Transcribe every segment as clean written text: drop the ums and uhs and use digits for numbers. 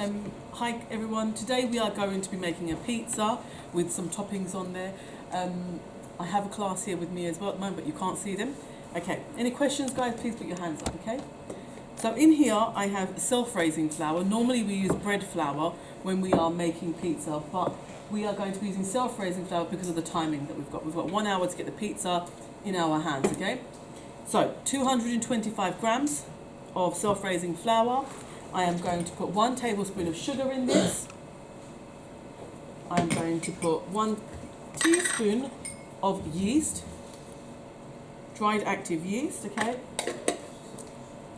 Hi everyone, today we are going to be making a pizza with some toppings on there. I have a class here with me as well at the moment, but you can't see them. Okay, any questions guys, please put your hands up, okay? So in here I have self-raising flour. Normally we use bread flour when we are making pizza, but we are going to be using self-raising flour because of the timing that we've got. We've got 1 hour to get the pizza in our hands, okay? So 225 grams of self-raising flour. I am going to put 1 tablespoon of sugar in this. I'm going to put 1 teaspoon of yeast, dried active yeast, okay?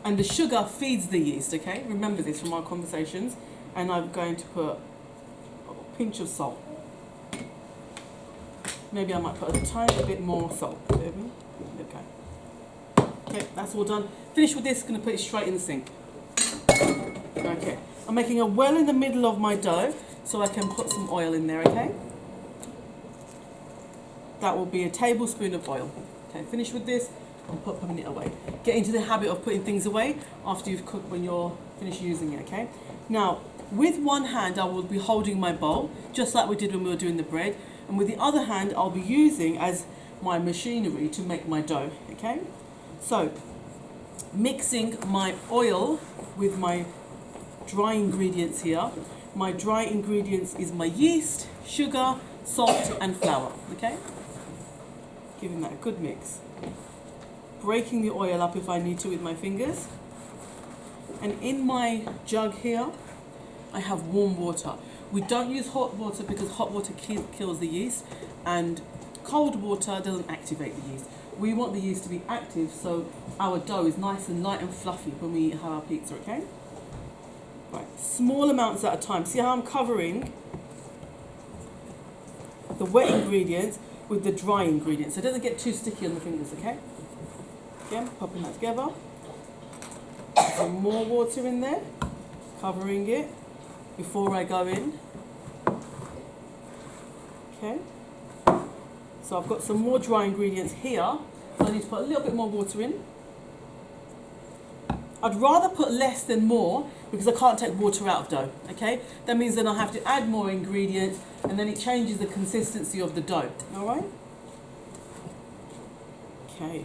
And the sugar feeds the yeast, okay? Remember this from our conversations. And I'm going to put a pinch of salt. Maybe I might put a tiny bit more salt. Okay, that's all done. Finished with this, going to put it straight in the sink. Okay, I'm making a well in the middle of my dough so I can put some oil in there, okay? That will be a tablespoon of oil. Okay, finished with this, I'm putting it away. Get into the habit of putting things away after you've cooked when you're finished using it, okay? Now, with one hand I will be holding my bowl, just like we did when we were doing the bread, and with the other hand I'll be using as my machinery to make my dough, okay? So, mixing my oil with my dry ingredients here. My dry ingredients is my yeast, sugar, salt and flour, okay? Giving that a good mix. Breaking the oil up if I need to with my fingers. And in my jug here, I have warm water. We don't use hot water because hot water kills the yeast and cold water doesn't activate the yeast. We want the yeast to be active so our dough is nice and light and fluffy when we have our pizza, okay? Right, small amounts at a time. See how I'm covering the wet ingredients with the dry ingredients so it doesn't get too sticky on the fingers, okay? Again, popping that together. Some more water in there, covering it before I go in. Okay. So I've got some more dry ingredients here, so I need to put a little bit more water in. I'd rather put less than more because I can't take water out of dough, okay? That means then I have to add more ingredients and then it changes the consistency of the dough, all right? Okay,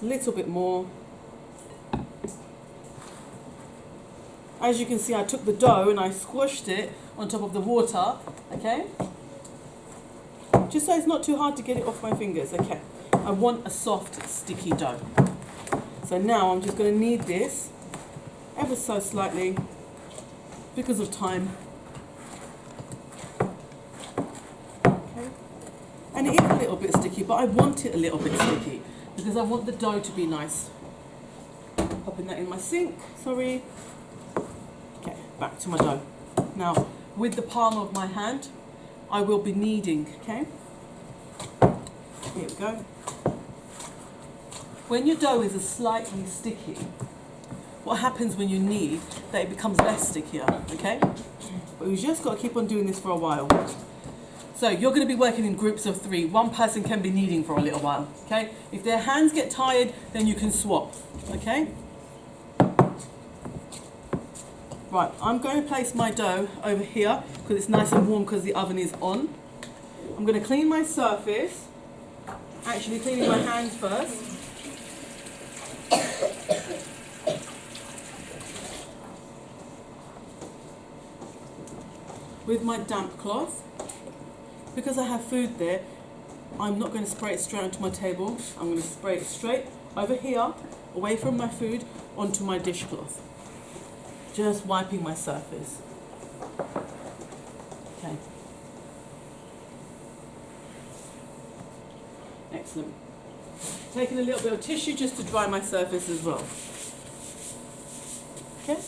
a little bit more. As you can see, I took the dough and I squished it on top of the water, okay? Just so it's not too hard to get it off my fingers, okay? I want a soft, sticky dough. So now I'm just going to knead this ever so slightly because of time. Okay. And it is a little bit sticky, but I want it a little bit sticky because I want the dough to be nice. Popping that in my sink, sorry. Okay, back to my dough. Now, with the palm of my hand, I will be kneading, okay? Here we go. When your dough is slightly sticky, what happens when you knead, that it becomes less stickier, okay? But we've just got to keep on doing this for a while. So you're going to be working in groups of 3. One person can be kneading for a little while, okay? If their hands get tired, then you can swap, okay? Right, I'm going to place my dough over here because it's nice and warm because the oven is on. I'm going to clean my surface, actually cleaning my hands first. With my damp cloth. Because I have food there, I'm not going to spray it straight onto my table. I'm going to spray it straight over here, away from my food, onto my dishcloth. Just wiping my surface. Okay. Excellent. Taking a little bit of tissue just to dry my surface as well. Okay.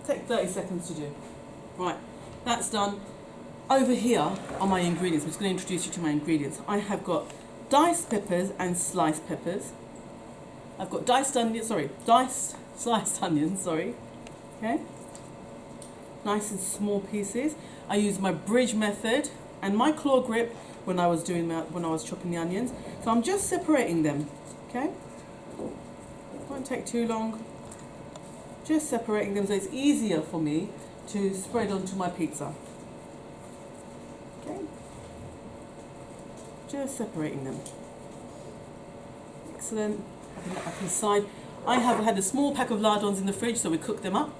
Take 30 seconds to do. Right, that's done. Over here are my ingredients. I'm just going to introduce you to my ingredients. I have got diced peppers and sliced peppers. I've got diced sliced onions, sorry. Okay. Nice and small pieces. I use my bridge method and my claw grip when I was chopping the onions. So I'm just separating them. Okay. Won't take too long. Just separating them so it's easier for me to spread onto my pizza. Okay, just separating them. Excellent. Having that back inside. I have had a small pack of lardons in the fridge, so we cook them up.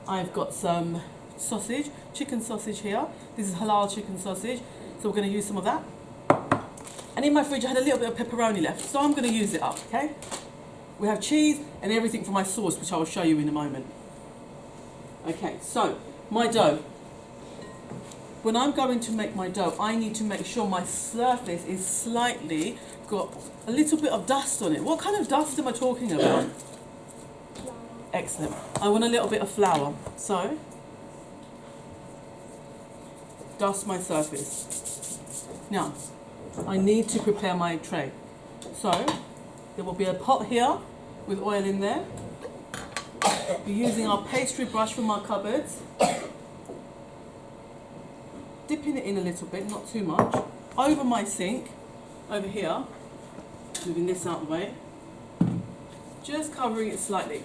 I've got some sausage, chicken sausage here. This is halal chicken sausage, so we're going to use some of that. And in my fridge I had a little bit of pepperoni left, so I'm going to use it up, okay? We have cheese and everything for my sauce, which I will show you in a moment. Okay, so my dough. When I'm going to make my dough, I need to make sure my surface is slightly got a little bit of dust on it. What kind of dust am I talking about? Excellent. I want a little bit of flour. So, dust my surface. Now, I need to prepare my tray. So, there will be a pot here with oil in there. We're using our pastry brush from our cupboards. Dipping it in a little bit, not too much. Over my sink, over here, moving this out of the way. Just covering it slightly.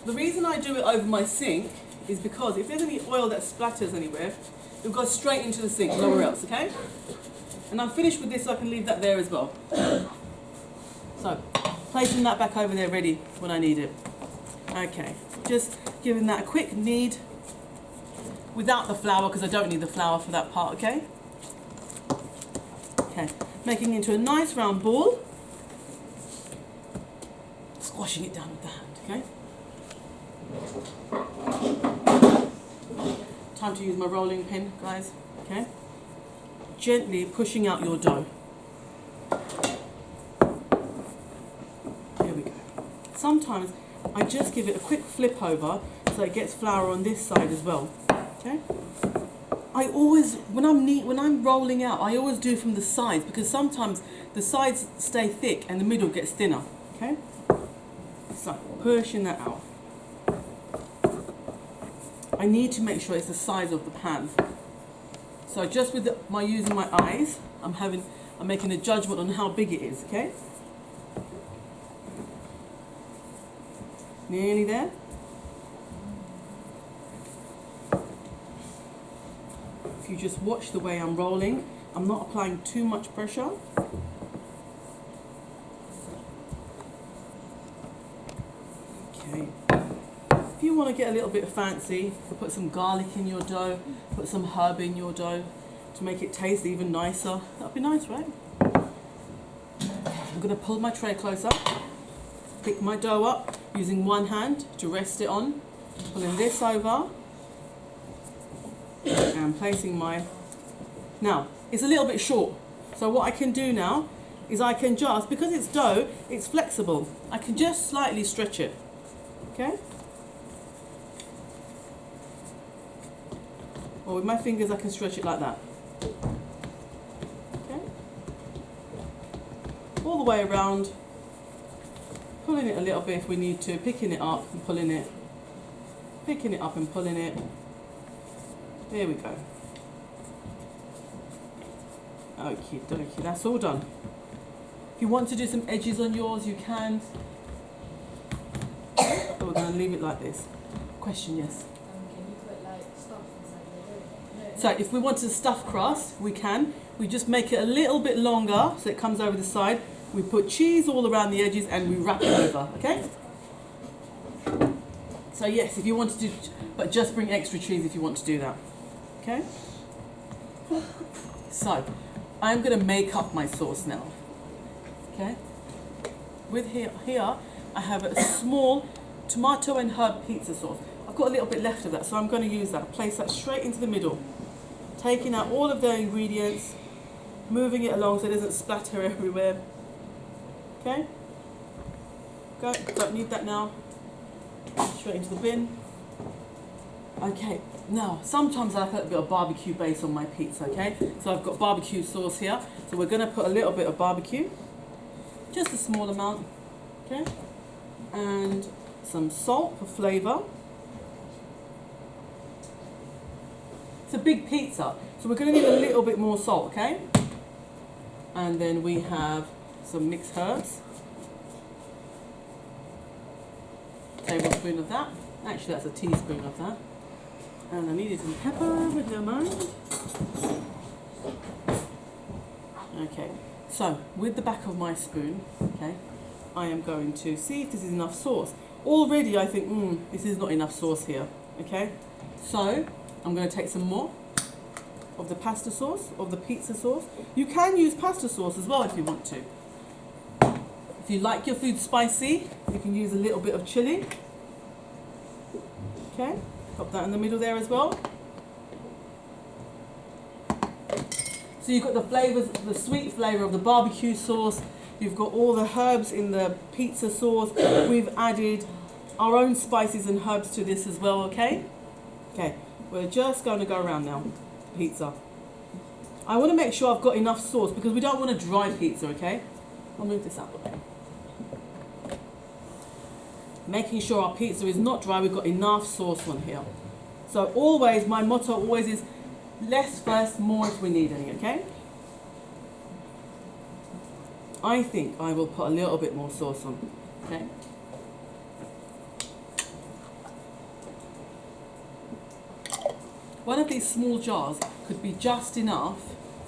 The reason I do it over my sink is because if there's any oil that splatters anywhere, it'll go straight into the sink, nowhere else, okay? And I'm finished with this, so I can leave that there as well. So, placing that back over there ready when I need it. Okay, just giving that a quick knead without the flour, because I don't need the flour for that part, okay? Okay, making into a nice round ball. Squashing it down with the hand, okay? Time to use my rolling pin, guys, okay? Gently pushing out your dough. Here we go. Sometimes I just give it a quick flip over so it gets flour on this side as well, okay? I always, when I'm rolling out, I always do from the sides, because sometimes the sides stay thick and the middle gets thinner, okay? So, pushing that out. I need to make sure it's the size of the pan. So just with using my eyes, I'm making a judgment on how big it is, okay? Nearly there. If you just watch the way I'm rolling, I'm not applying too much pressure. Okay. If you want to get a little bit fancy, put some garlic in your dough, put some herb in your dough to make it taste even nicer. That'd be nice, right? I'm going to pull my tray closer, pick my dough up using one hand to rest it on, pulling this over and placing my... Now, it's a little bit short, so what I can do now is I can just, because it's dough, it's flexible, I can just slightly stretch it, okay? Or with my fingers I can stretch it like that. Okay? All the way around, pulling it a little bit if we need to, picking it up and pulling it, picking it up and pulling it. There we go. Okie dokie, that's all done. If you want to do some edges on yours, you can. But we're going to leave it like this. Question, yes? Can you put like stuff inside your dough? So if we want to stuff crust, we can. We just make it a little bit longer so it comes over the side. We put cheese all around the edges and we wrap it over, okay? So yes, if you want to do, but just bring extra cheese if you want to do that, okay? So, I'm going to make up my sauce now, okay? With here I have a small tomato and herb pizza sauce. I've got a little bit left of that, so I'm going to use that. Place that straight into the middle, taking out all of the ingredients, moving it along so it doesn't splatter everywhere. Okay? Go, don't need that now. Straight into the bin. Okay, now sometimes I like a little bit of barbecue base on my pizza, okay? So I've got barbecue sauce here. So we're going to put a little bit of barbecue, just a small amount, okay? And some salt for flavour. It's a big pizza, so we're going to need a little bit more salt, okay? And then we have some mixed herbs. Tablespoon tablespoon of that. Actually, that's a teaspoon of that. And I needed some pepper, but never mind. Okay, so with the back of my spoon, okay, I am going to see if this is enough sauce. Already I think, this is not enough sauce here, okay? So I'm going to take some more of the pasta sauce, of the pizza sauce. You can use pasta sauce as well if you want to. If you like your food spicy, you can use a little bit of chili. Okay, pop that in the middle there as well. So you've got the flavours, the sweet flavour of the barbecue sauce. You've got all the herbs in the pizza sauce. We've added our own spices and herbs to this as well, okay? Okay, we're just going to go around now. Pizza. I want to make sure I've got enough sauce because we don't want a dry pizza, okay? I'll move this out. Making sure our pizza is not dry, we've got enough sauce on here. So always, my motto always is less first, more if we need any, okay? I think I will put a little bit more sauce on, okay? One of these small jars could be just enough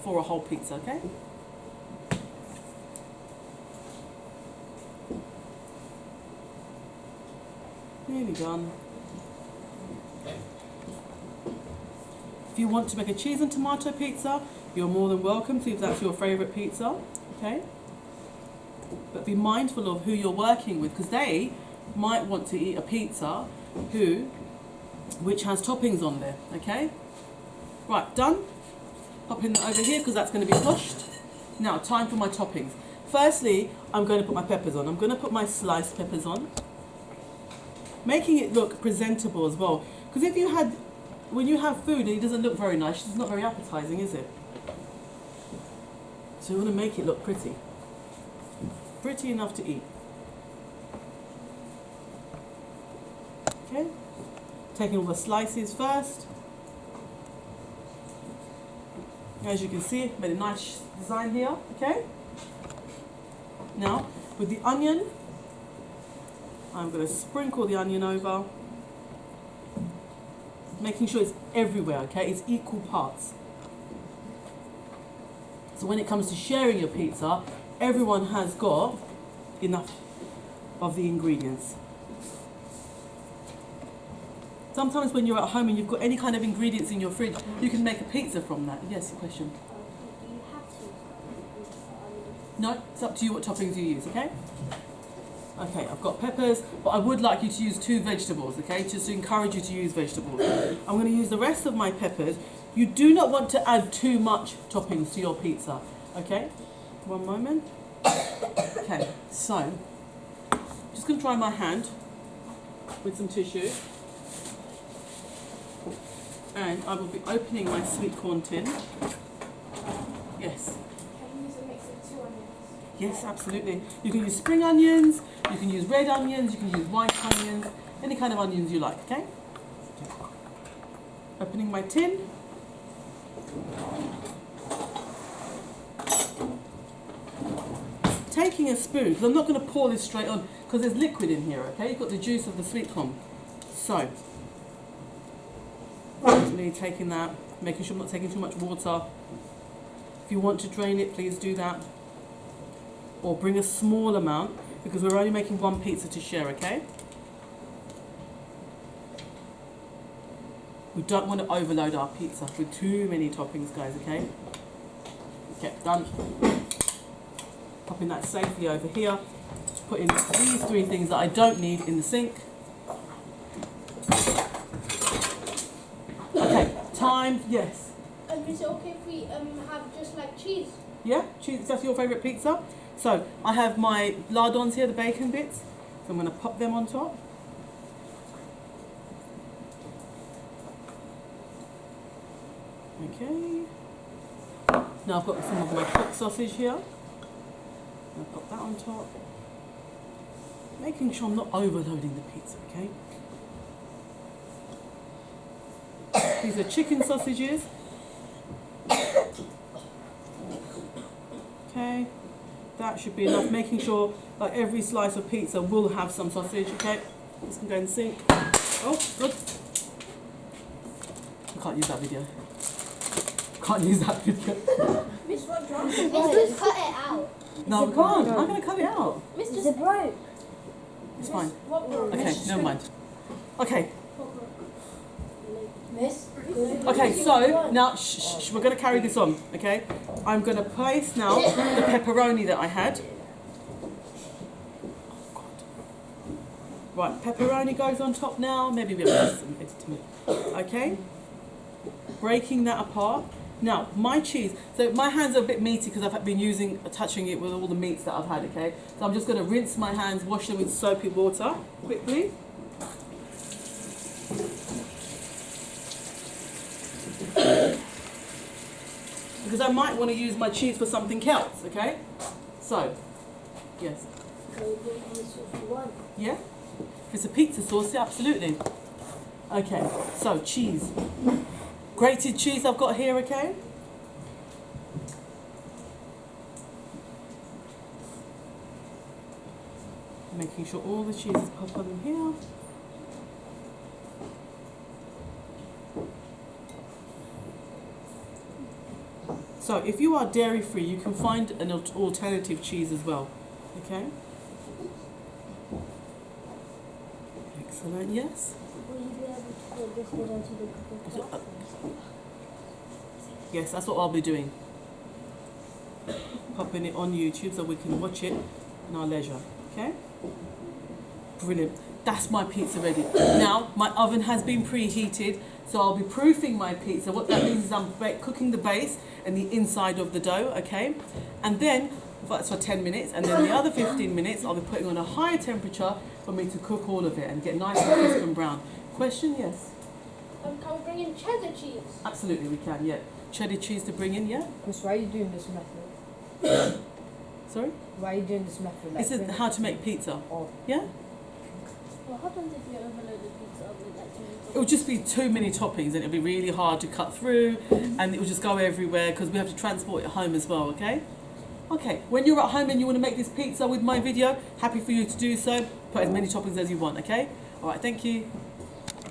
for a whole pizza, okay? Nearly done. If you want to make a cheese and tomato pizza, you're more than welcome to if that's your favourite pizza, okay? But be mindful of who you're working with because they might want to eat a pizza which has toppings on there, okay? Right, done. Popping that over here because that's going to be washed. Now, time for my toppings. Firstly, I'm going to put my peppers on. I'm going to put my sliced peppers on. Making it look presentable as well. Because when you have food and it doesn't look very nice, it's not very appetizing, is it? So you want to make it look pretty. Pretty enough to eat. Okay. Taking all the slices first. As you can see, made a nice design here, okay? Now, with the onion, I'm going to sprinkle the onion over, making sure it's everywhere, okay? It's equal parts. So when it comes to sharing your pizza, everyone has got enough of the ingredients. Sometimes when you're at home and you've got any kind of ingredients in your fridge, you can make a pizza from that. Yes, question? Do you have to? No, it's up to you what toppings you use, okay? Okay, I've got peppers, but I would like you to use 2 vegetables, okay? Just to encourage you to use vegetables. I'm going to use the rest of my peppers. You do not want to add too much toppings to your pizza, okay? One moment. Okay, so, just going to dry my hand with some tissue. And I will be opening my sweet corn tin. Yes. Can you use a mix of 2 onions? Yes, absolutely. You can use spring onions, you can use red onions, you can use white onions, any kind of onions you like, okay? Opening my tin. Taking a spoon, because I'm not going to pour this straight on, because there's liquid in here, okay? You've got the juice of the sweet corn. So, gently taking that, making sure I'm not taking too much water. If you want to drain it, please do that. Or bring a small amount, because we're only making 1 pizza to share, okay? We don't want to overload our pizza with too many toppings, guys, okay? Okay, done. Popping that safely over here. Putting these 3 things that I don't need in the sink. Okay, time, yes. Is it okay if we have just like cheese? Yeah, cheese, that's your favourite pizza? So, I have my lardons here, the bacon bits. So I'm going to pop them on top. Okay. Now I've got some of my cooked sausage here. I'll pop that on top. Making sure I'm not overloading the pizza, okay? These are chicken sausages. Okay, that should be enough. Making sure like every slice of pizza will have some sausage, okay? This can go in the sink. Oh, good. I can't use that video. Can't use that video. Miss, what drop? Miss, cut it out. No, we can't. I'm going to cut it out. Miss, It's just a broke. It's fine. what broke? Okay, never mind. Okay. Miss. Okay, so now we're going to carry this on, okay? I'm going to place now the pepperoni that I had. Right, pepperoni goes on top now. Maybe we'll have some editing. Okay? Breaking that apart. Now, my cheese. So my hands are a bit meaty because I've been touching it with all the meats that I've had, okay? So I'm just going to rinse my hands, wash them with soapy water quickly. Because I might want to use my cheese for something else, okay? So, yes. Yeah? If it's a pizza sauce, yeah, absolutely. Okay, so cheese. Grated cheese I've got here, okay? Making sure all the cheese is pop on here. So if you are dairy free, you can find an alternative cheese as well, okay? Excellent, yes? Will you be able to put this video to the cooking class? Yes, that's what I'll be doing. Popping it on YouTube so we can watch it in our leisure, okay? Brilliant. That's my pizza ready. Now, my oven has been preheated, so I'll be proofing my pizza. What that means is I'm cooking the base and the inside of the dough, okay? And then, that's for 10 minutes, and then the other 15 minutes I'll be putting on a higher temperature for me to cook all of it and get nice and crisp and brown. Question? Yes? Can we bring in cheddar cheese? Absolutely, we can, yeah. Cheddar cheese to bring in, yeah? Miss, why are you doing this method? Sorry? Why are you doing this method? This is how to make pizza, Oh, yeah? What happens if you overload the pizza with like too many It would just be too many toppings and it would be really hard to cut through and it would just go everywhere because we have to transport it home as well, okay? Okay, when you're at home and you want to make this pizza with my video, happy for you to do so. Put as many toppings as you want, okay? Alright, thank you.